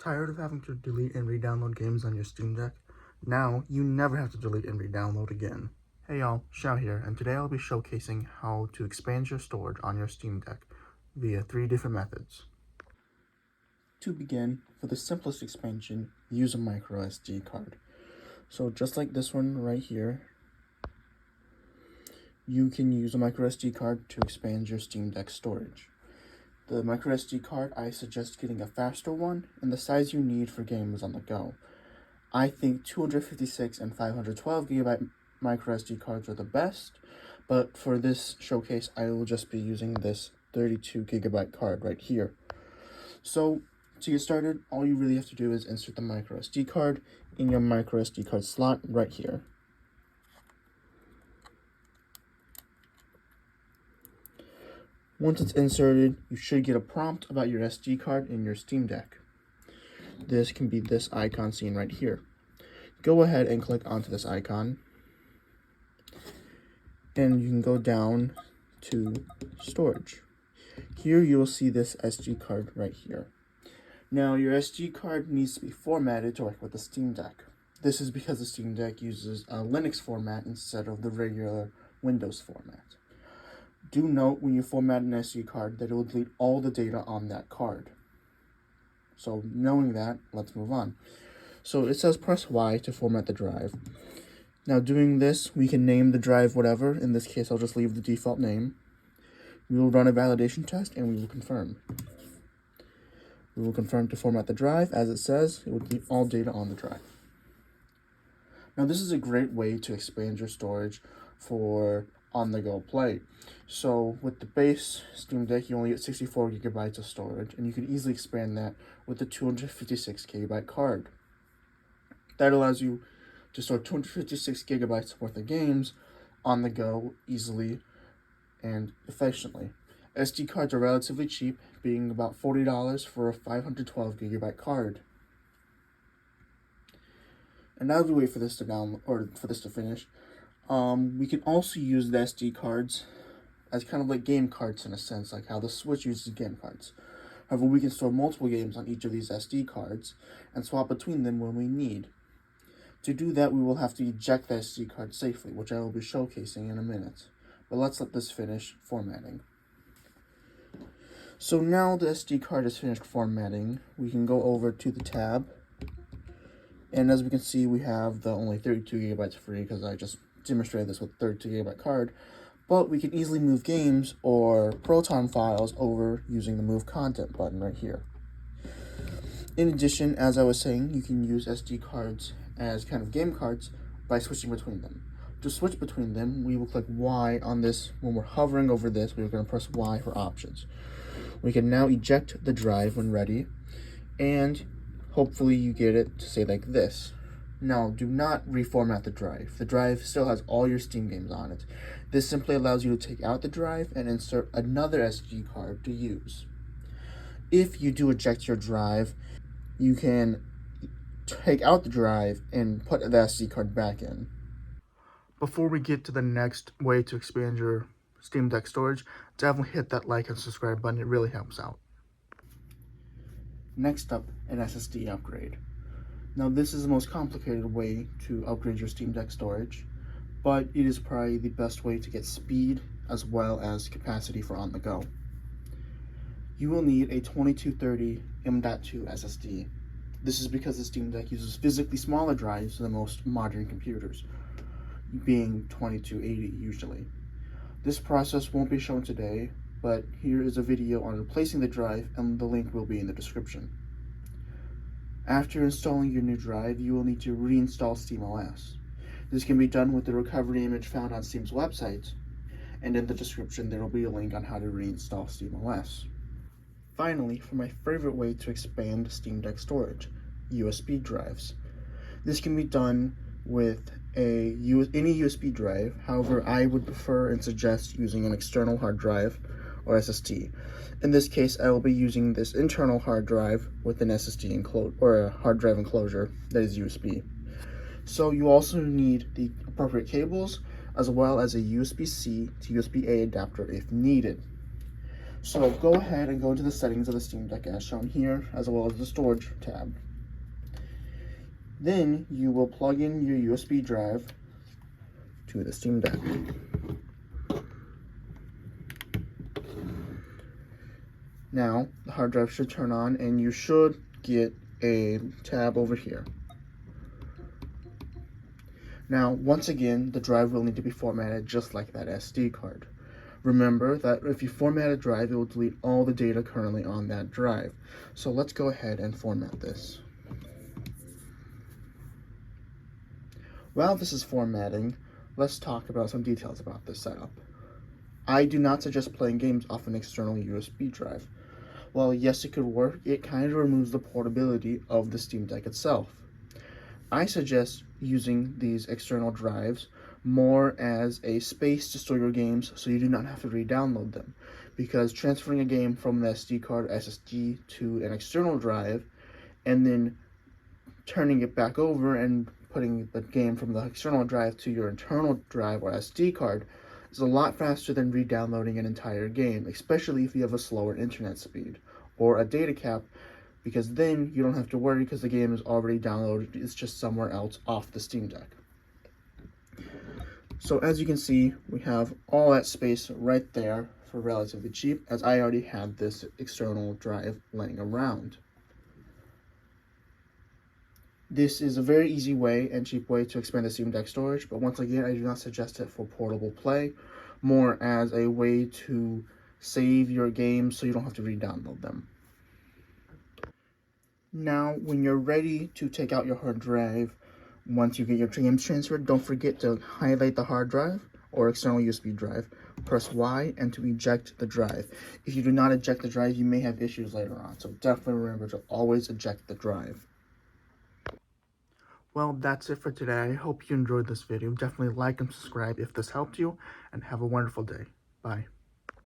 Tired of having to delete and re-download games on your Steam Deck? Now, you never have to delete and re-download again. Hey y'all, Shao here, and today I'll be showcasing how to expand your storage on your Steam Deck via 3 different methods. To begin, for the simplest expansion, use a micro SD card. So just like this one right here, you can use a micro SD card to expand your Steam Deck storage. The micro SD card, I suggest getting a faster one and the size you need for games on the go. I think 256 and 512 gigabyte micro SD cards are the best, but for this showcase, I will just be using this 32 gigabyte card right here. So to get started, all you really have to do is insert the micro SD card in your micro SD card slot right here. Once it's inserted, you should get a prompt about your SD card in your Steam Deck. This can be this icon seen right here. Go ahead and click onto this icon, and you can go down to storage. Here you will see this SD card right here. Now your SD card needs to be formatted to work with the Steam Deck. This is because the Steam Deck uses a Linux format instead of the regular Windows format. Do note when you format an SD card that it will delete all the data on that card. So knowing that, let's move on. So it says press Y to format the drive. Now doing this, we can name the drive whatever. In this case, I'll just leave the default name. We will run a validation test and we will confirm. We will confirm to format the drive. As it says, it will delete all data on the drive. Now this is a great way to expand your storage for on-the-go play. So with the base Steam Deck, you only get 64 gigabytes of storage, and you can easily expand that with the 256 gigabyte card. That allows you to store 256 gigabytes worth of games on the go easily and efficiently. SD cards are relatively cheap, being about $40 for a 512 gigabyte card. And now we wait for this to download, or for this to finish. We can also use the SD cards as kind of like game cards in a sense, like how the Switch uses game cards. However, we can store multiple games on each of these SD cards and swap between them when we need. To do that, we will have to eject the SD card safely, which I will be showcasing in a minute. But let's let this finish formatting. So now the SD card is finished formatting, we can go over to the tab. And as we can see, we have the only 32 gigabytes free because I just demonstrated this with 32 gigabyte card, but we can easily move games or Proton files over using the Move Content button right here. In addition, as I was saying, you can use SD cards as kind of game cards by switching between them. To switch between them, we will click Y on this. When we're hovering over this, we're going to press Y for options. We can now eject the drive when ready, and hopefully you get it to say like this. Now, do not reformat the drive. The drive still has all your Steam games on it. This simply allows you to take out the drive and insert another SD card to use. If you do eject your drive, you can take out the drive and put the SD card back in. Before we get to the next way to expand your Steam Deck storage, definitely hit that like and subscribe button. It really helps out. Next up, an SSD upgrade. Now this is the most complicated way to upgrade your Steam Deck storage, but it is probably the best way to get speed as well as capacity for on the go. You will need a 2230 M.2 SSD. This is because the Steam Deck uses physically smaller drives than most modern computers, being 2280 usually. This process won't be shown today, but here is a video on replacing the drive, and the link will be in the description. After installing your new drive, you will need to reinstall SteamOS. This can be done with the recovery image found on Steam's website, and in the description there will be a link on how to reinstall SteamOS. Finally, for my favorite way to expand Steam Deck storage, USB drives. This can be done with any USB drive. However, I would prefer and suggest using an external hard drive or SSD. In this case, I will be using this internal hard drive with an SSD enclosure or a hard drive enclosure that is USB. So you also need the appropriate cables as well as a USB-C to USB-A adapter if needed. So go ahead and go to the settings of the Steam Deck as shown here, as well as the storage tab. Then you will plug in your USB drive to the Steam Deck. Now the hard drive should turn on and you should get a tab over here. Now once again, the drive will need to be formatted just like that SD card. Remember that if you format a drive, it will delete all the data currently on that drive. So let's go ahead and format this. While this is formatting, let's talk about some details about this setup. I do not suggest playing games off an external USB drive. While yes, it could work, it kind of removes the portability of the Steam Deck itself. I suggest using these external drives more as a space to store your games so you do not have to re-download them, because transferring a game from the SD card SSD to an external drive and then turning it back over and putting the game from the external drive to your internal drive or SD card is a lot faster than re-downloading an entire game, especially if you have a slower internet speed or a data cap, because then you don't have to worry because the game is already downloaded, it's just somewhere else off the Steam Deck. So as you can see, we have all that space right there for relatively cheap, as I already had this external drive laying around. This is a very easy way and cheap way to expand the Steam Deck storage, but once again, I do not suggest it for portable play, more as a way to save your games so you don't have to re-download them. Now, when you're ready to take out your hard drive, once you get your games transferred, don't forget to highlight the hard drive or external USB drive, press Y, and to eject the drive. If you do not eject the drive, you may have issues later on, so definitely remember to always eject the drive. Well, that's it for today. I hope you enjoyed this video. Definitely like and subscribe if this helped you, and have a wonderful day. Bye.